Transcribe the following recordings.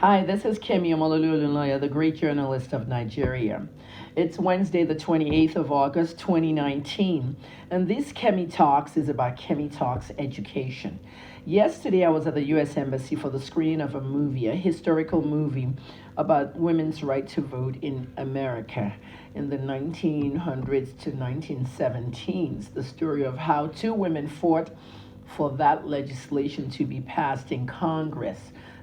Hi, this is Kemi Omalolulunloya, the great journalist of Nigeria. It's Wednesday, the 28th of August, 2019, and this Kemi Talks is about Kemi Talks education. Yesterday, I was at the U.S. Embassy for the screening of a movie, a historical movie about women's right to vote in America in the 1900s to 1917s. The story of how two women fought for that legislation to be passed in Congress.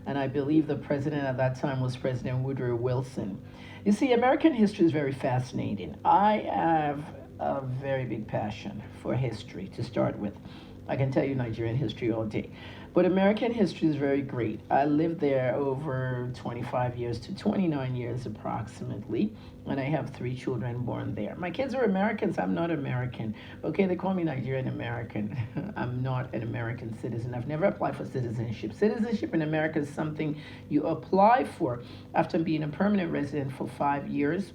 And I believe the president at that time was President Woodrow Wilson. You see, American history is very fascinating. I have a very big passion for history to start with. I can tell you Nigerian history all day. But American history is very great. I lived there over 25 years to 29 years approximately, and I have 3 children born there. My kids are Americans. I'm not American. Okay, they call me Nigerian American. I'm not an American citizen. I've never applied for citizenship. Citizenship in America is something you apply for after being a permanent resident for 5 years.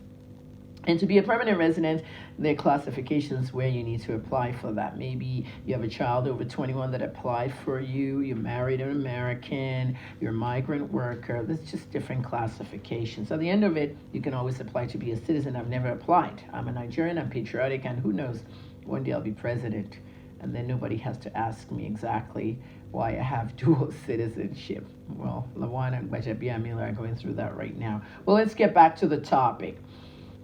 And to be a permanent resident, there are classifications where you need to apply for that. Maybe you have a child over 21 that applied for you, you're married an American, you're a migrant worker. There's just different classifications. At the end of it, you can always apply to be a citizen. I've never applied. I'm a Nigerian, I'm patriotic, and who knows, one day I'll be president. And then nobody has to ask me exactly why I have dual citizenship. Well, Lawana and Gbajabiamila are going through that right now. Well, let's get back to the topic.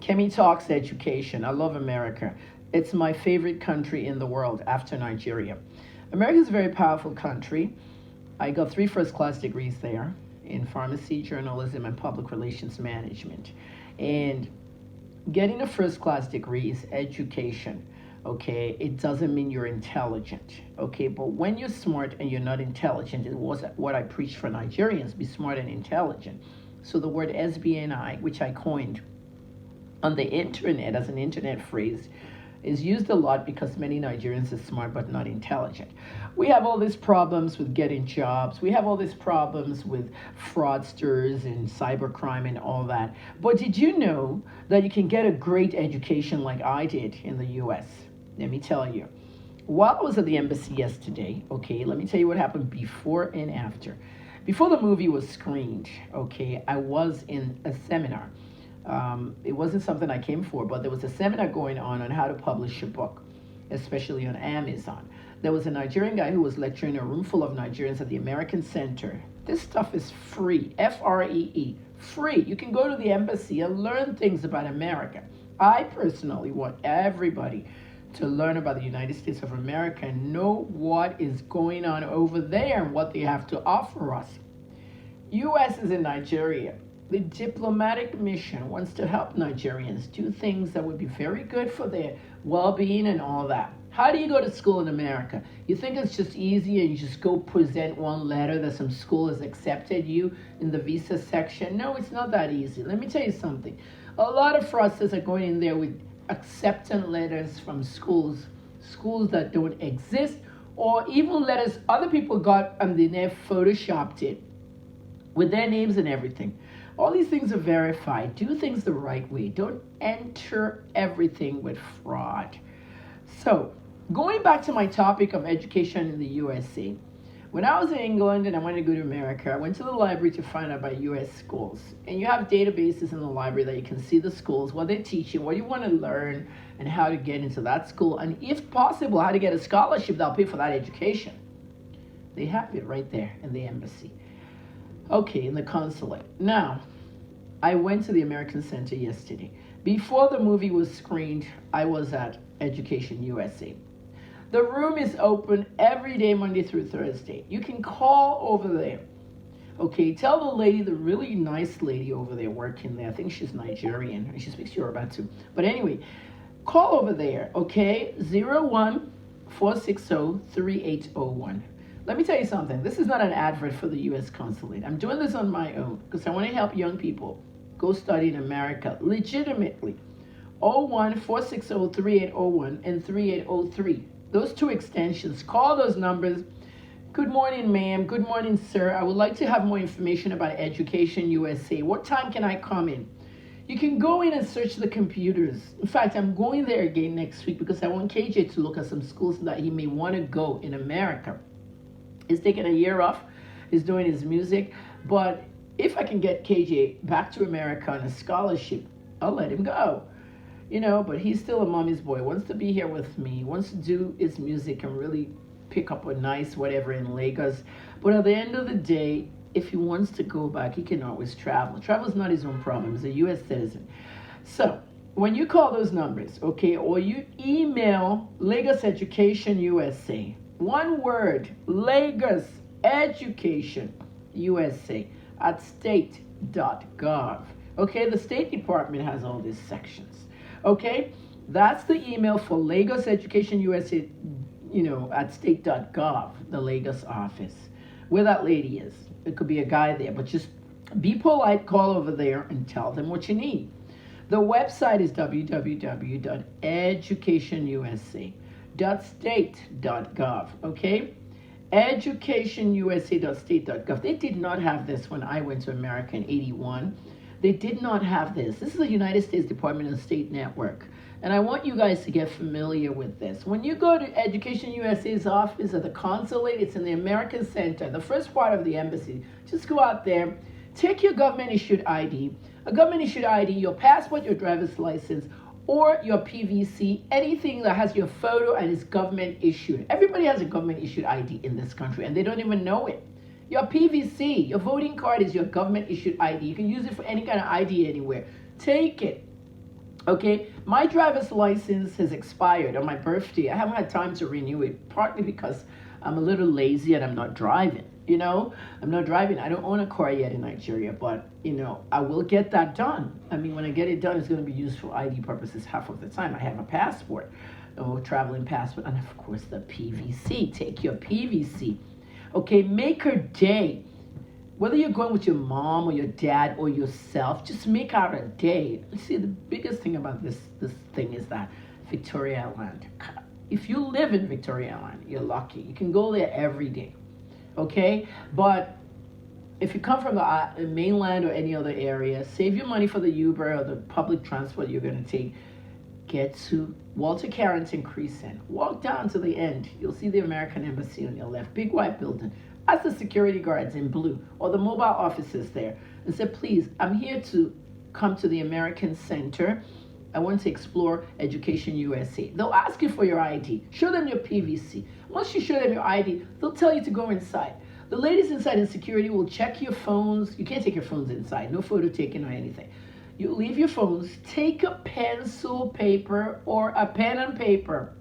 Kemi Talks education. I love America. It's my favorite country in the world after Nigeria. America is a very powerful country. I got 3 first-class degrees there in pharmacy, journalism, and public relations management. And getting a first-class degree is education. Okay, it doesn't mean you're intelligent. Okay, but when you're smart and you're not intelligent, it was what I preach for Nigerians: be smart and intelligent. So the word SBNI, which I coined on the internet as an internet phrase, is used a lot because many Nigerians are smart but not intelligent. We have all these problems with getting jobs. We have all these problems with fraudsters and cybercrime and all that. But did you know that you can get a great education like I did in the US? Let me tell you. While I was at the embassy yesterday, okay, let me tell you what happened before and after. Before the movie was screened, okay, I was in a seminar. It wasn't something I came for, but there was a seminar going on how to publish a book, especially on Amazon. There was a Nigerian guy who was lecturing a room full of Nigerians at the American Center. This stuff is free, Free, free. You can go to the embassy and learn things about America. I personally want everybody to learn about the United States of America and know what is going on over there and what they have to offer us. U.S. is in Nigeria. The diplomatic mission wants to help Nigerians do things that would be very good for their well-being and all that. How do you go to school in America? You think it's just easy and you just go present one letter that some school has accepted you in the visa section? No, it's not that easy. Let me tell you something. A lot of fraudsters are going in there with acceptance letters from schools that don't exist, or even letters other people got and they never photoshopped it with their names and everything. All these things are verified. Do things the right way. Don't enter everything with fraud. So, going back to my topic of education in the USA, when I was in England and I wanted to go to America, I went to the library to find out about US schools. And you have databases in the library that you can see the schools, what they teach you, what you want to learn, and how to get into that school, and if possible, how to get a scholarship that'll pay for that education. They have it right there in the embassy. Okay, in the consulate. Now, I went to the American Center yesterday. Before the movie was screened, I was at Education USA. The room is open every day, Monday through Thursday. You can call over there. Okay, tell the lady, the really nice lady over there working there, I think she's Nigerian, and she speaks Yoruba too. But anyway, call over there, okay? 01-460-3801. Let me tell you something. This is not an advert for the U.S. consulate. I'm doing this on my own because I want to help young people go study in America legitimately. 01-460-3801 and 3803. Those 2 extensions. Call those numbers. Good morning, ma'am. Good morning, sir. I would like to have more information about Education USA. What time can I come in? You can go in and search the computers. In fact, I'm going there again next week because I want KJ to look at some schools that he may want to go in America. He's taking a year off. He's doing his music, but if I can get KJ back to America on a scholarship, I'll let him go. But he's still a mommy's boy, wants to be here with me, wants to do his music and really pick up a nice whatever in Lagos. But at the end of the day, if he wants to go back, he can always travel. Travel is not his own problem. He's a U.S. citizen. So when you call those numbers, okay, or you email Lagos Education USA, one word, Lagos Education USA at state.gov. Okay, the State Department has all these sections. Okay, that's the email for Lagos Education USA, at state.gov, the Lagos office, where that lady is. It could be a guy there, but just be polite, call over there and tell them what you need. The website is www.educationusa.state.gov, okay? educationusa.state.gov. They did not have this when I went to America in 81. They did not have this. This is the United States Department of State Network. And I want you guys to get familiar with this. When you go to Education USA's office at the consulate, it's in the American Center, the first part of the embassy. Just go out there, take your government-issued ID, a government-issued ID, your passport, your driver's license, or your PVC, anything that has your photo and is government-issued. Everybody has a government-issued ID in this country, and they don't even know it. Your PVC, your voting card is your government-issued ID. You can use it for any kind of ID anywhere. Take it. Okay, my driver's license has expired on my birthday. I haven't had time to renew it, partly because I'm a little lazy and I'm not driving. I'm not driving. I don't own a car yet in Nigeria, but I will get that done. I mean, when I get it done, it's going to be used for ID purposes half of the time. I have a passport, a traveling passport, and of course the PVC. Take your PVC. Okay, make her day. Whether you're going with your mom or your dad or yourself, just make out a day. See, the biggest thing about this thing is that Victoria Island. If you live in Victoria Island, you're lucky. You can go there every day, okay? But if you come from the mainland or any other area, save your money for the Uber or the public transport you're going to take. Get to Walter Carrington Crescent. Walk down to the end. You'll see the American Embassy on your left. Big white building. Ask the security guards in blue or the mobile officers there and say, please, I'm here to come to the American Center. I want to explore Education USA. They'll ask you for your ID. Show them your PVC. Once you show them your ID, they'll tell you to go inside. The ladies inside in security will check your phones. You can't take your phones inside. No photo taking or anything. You leave your phones. Take a pencil, paper, or a pen and paper.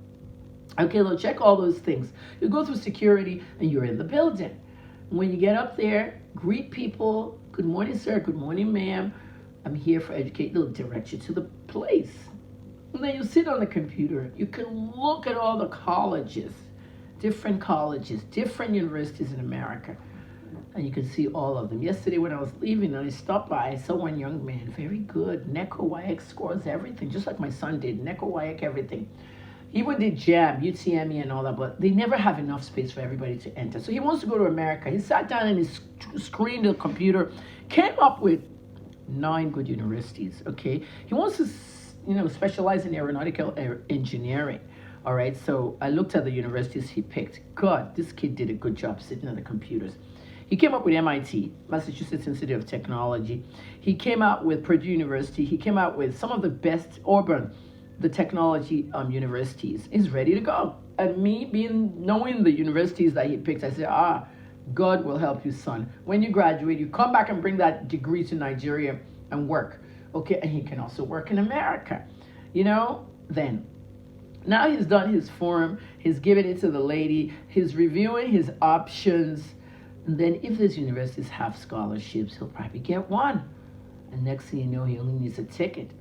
Okay, they'll check all those things. You go through security and you're in the building. When you get up there, greet people. Good morning, sir. Good morning, ma'am. I'm here for education. They'll direct you to the place. And then you sit on the computer. You can look at all the colleges, different universities in America. And you can see all of them. Yesterday when I was leaving and I stopped by, I saw one young man, very good. NECO, WAEC scores everything, just like my son did. NECO, WAEC, everything. He even did JAMB, UTME and all that, but they never have enough space for everybody to enter. So he wants to go to America. He sat down and he screened the computer, came up with 9 good universities, okay? He wants to, specialize in aeronautical engineering, all right? So I looked at the universities he picked. God, this kid did a good job sitting at the computers. He came up with MIT, Massachusetts Institute of Technology. He came out with Purdue University. He came out with some of the best the technology universities. He's ready to go. And me knowing the universities that he picked, I said, God will help you, son. When you graduate, you come back and bring that degree to Nigeria and work. Okay, and he can also work in America. Then. Now he's done his form. He's given it to the lady. He's reviewing his options. And then if these universities have scholarships, he'll probably get one. And next thing you know, he only needs a ticket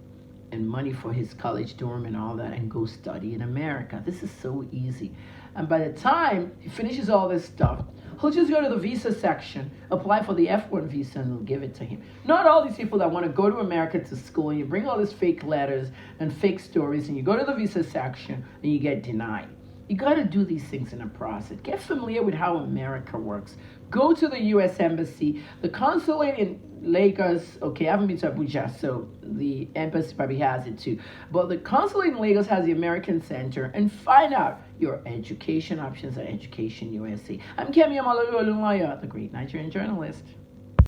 and money for his college dorm and all that and go study in America. This is so easy. And by the time he finishes all this stuff, he'll just go to the visa section, apply for the F1 visa, and they'll give it to him. Not all these people that want to go to America to school, and you bring all these fake letters and fake stories, and you go to the visa section, and you get denied. You got to do these things in a process. Get familiar with how America works. Go to the U.S. Embassy. The consulate in Lagos, okay, I haven't been to Abuja, so the embassy probably has it too. But the consulate in Lagos has the American Center, and find out your education options at Education USA. I'm Kemi, the great Nigerian journalist.